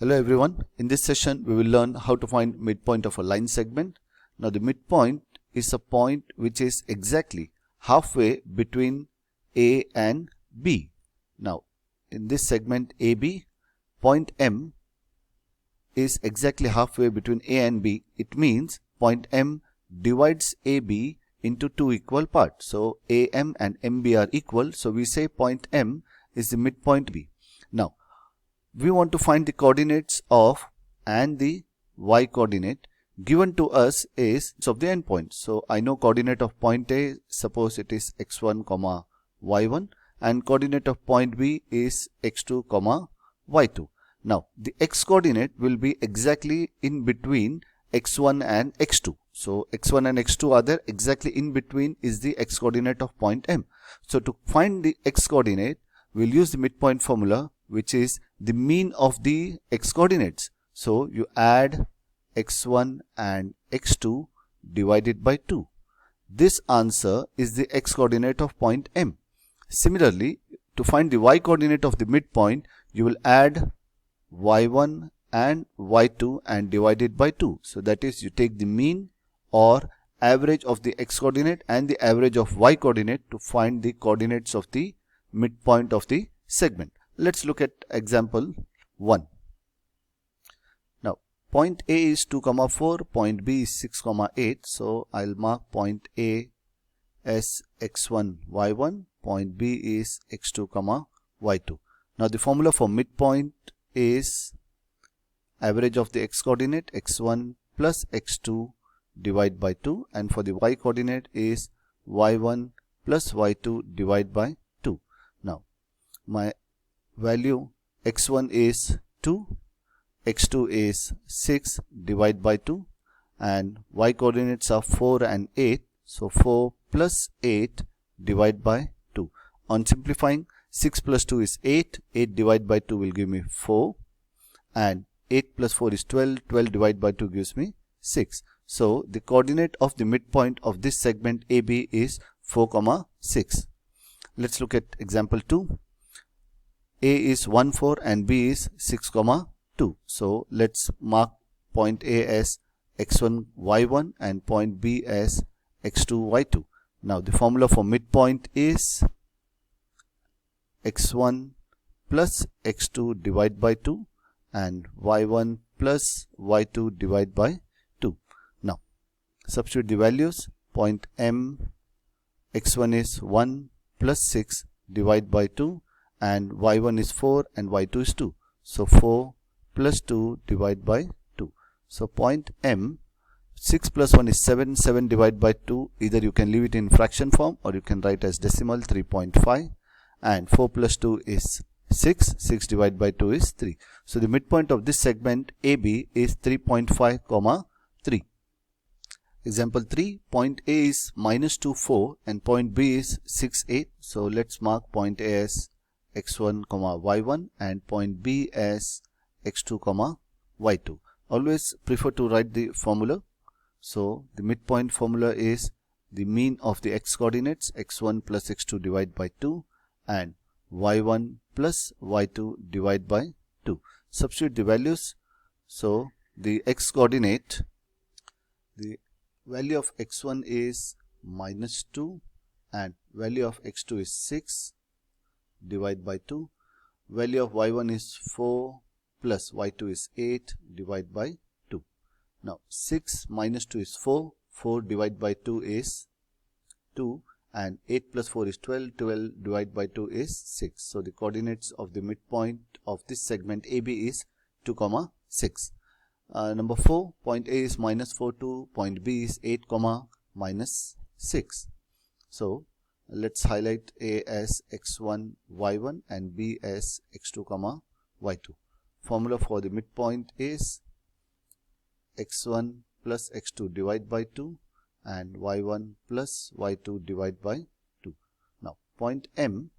Hello everyone, in this session we will learn how to find midpoint of a line segment. Now the midpoint is a point which is exactly halfway between A and B. Now in this segment AB, point M is exactly halfway between A and B. It means point M divides AB into two equal parts. So AM and MB are equal, so we say point M is the midpoint B. Now we want to find the coordinates of and the y coordinate given to us is of the endpoint. So I know coordinate of point A, suppose it is x1 comma y1, and coordinate of point B is x2 comma y2. Now the x coordinate will be exactly in between x1 and x2. So x1 and x2 are there, exactly in between is the x coordinate of point M. So to find the x coordinate, we'll use the midpoint formula, which is the mean of the x coordinates. So you add x1 and x2 divided by 2. This answer is the x coordinate of point M. Similarly, to find the y coordinate of the midpoint, you will add y1 and y2 and divide it by 2. So that is, you take the mean or average of the x coordinate and the average of y coordinate to find the coordinates of the midpoint of the segment. Let's look at example 1. Now point A is 2, 4, point B is 6, 8. So I'll mark point A as x1, y1, point B is x2, y2. Now the formula for midpoint is average of the x coordinate x1 plus x2 divide by 2, and for the y coordinate is y1 plus y2 divide by 2. Now my value x1 is 2, x2 is 6 divide by 2, and y coordinates are 4 and 8. So 4 plus 8 divide by 2. On simplifying, 6 plus 2 is 8, 8 divide by 2 will give me 4, and 8 plus 4 is 12, 12 divide by 2 gives me 6. So the coordinate of the midpoint of this segment AB is 4, 6. Let's look at example 2. A is 1, 4 and B is 6, 2. So let's mark point A as x1, y1 and point B as x2, y2. Now the formula for midpoint is x1 plus x2 divide by 2 and y1 plus y2 divide by 2. Now substitute the values. Point M, x1 is 1 plus 6 divide by 2, and y1 is 4 and y2 is 2. So 4 plus 2 divide by 2. So point M, 6 plus 1 is 7, 7 divide by 2. Either you can leave it in fraction form or you can write as decimal 3.5, and 4 plus 2 is 6, 6 divided by 2 is 3. So the midpoint of this segment AB is 3.5, 3. Example 3, point A is -2, 4 and point B is 6, 8. So let's mark point A as x1, y1 and point B as x2, y2. Always prefer to write the formula. So the midpoint formula is the mean of the x coordinates x1 plus x2 divided by 2 and y1 plus y2 divided by 2. Substitute the values. So the x coordinate, the value of x1 is -2 and value of x2 is 6 divide by 2. Value of y1 is 4 plus y2 is 8 divide by 2. Now 6 minus 2 is 4, 4 divided by 2 is 2, and 8 plus 4 is 12, 12 divided by 2 is 6. So the coordinates of the midpoint of this segment AB is 2, 6. Number 4, point A is -4, 2, point B is 8, -6. So let's highlight A as x1, y1 and B as x2, y2. Formula for the midpoint is x1 plus x2 divide by 2 and y1 plus y2 divide by 2. Now point M,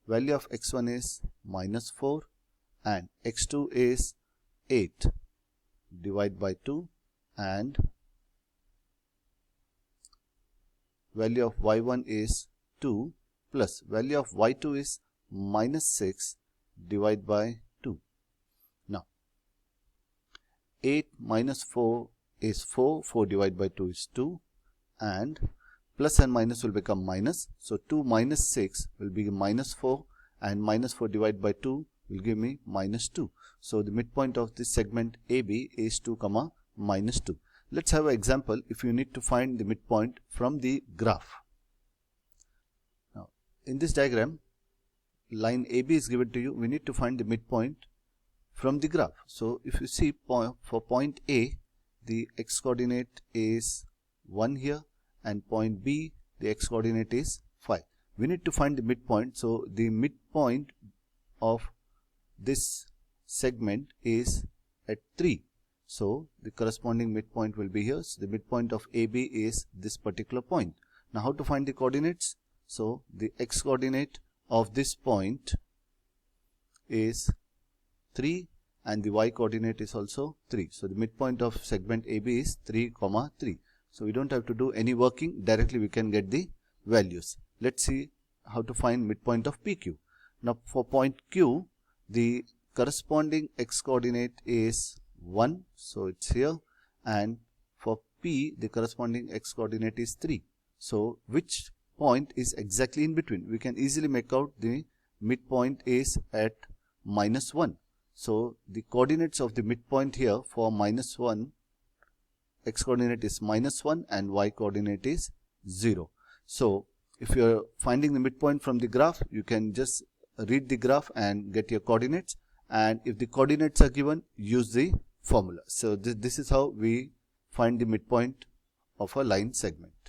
value of x1 is -4 and x2 is 8 divide by 2, and value of y1 is 2 plus value of y2 is -6 divide by 2. 8 minus 4 is 4, 4 divided by 2 is 2, and plus and minus will become minus. So 2 minus 6 will be minus 4, and minus 4 divided by 2 will give me minus 2. So the midpoint of this segment AB is 2, minus 2. Let's have an example if you need to find the midpoint from the graph. Now in this diagram, line AB is given to you. We need to find the midpoint from the graph. So if you see for point A, the x coordinate is 1 here, and point B, the x coordinate is 5. We need to find the midpoint. So the midpoint of this segment is at 3. So the corresponding midpoint will be here. So the midpoint of AB is this particular point. Now how to find the coordinates? So the x coordinate of this point is 3, and the y coordinate is also 3. So the midpoint of segment AB is 3, 3. So we don't have to do any working. Directly we can get the values. Let's see how to find midpoint of PQ. Now for point Q, the corresponding x coordinate is 1. So it's here. And for P, the corresponding x coordinate is 3. So which point is exactly in between? We can easily make out the midpoint is at minus 1. So the coordinates of the midpoint here for minus 1, x coordinate is minus 1 and y coordinate is 0. So if you are finding the midpoint from the graph, you can just read the graph and get your coordinates, and if the coordinates are given, use the formula. So this is how we find the midpoint of a line segment.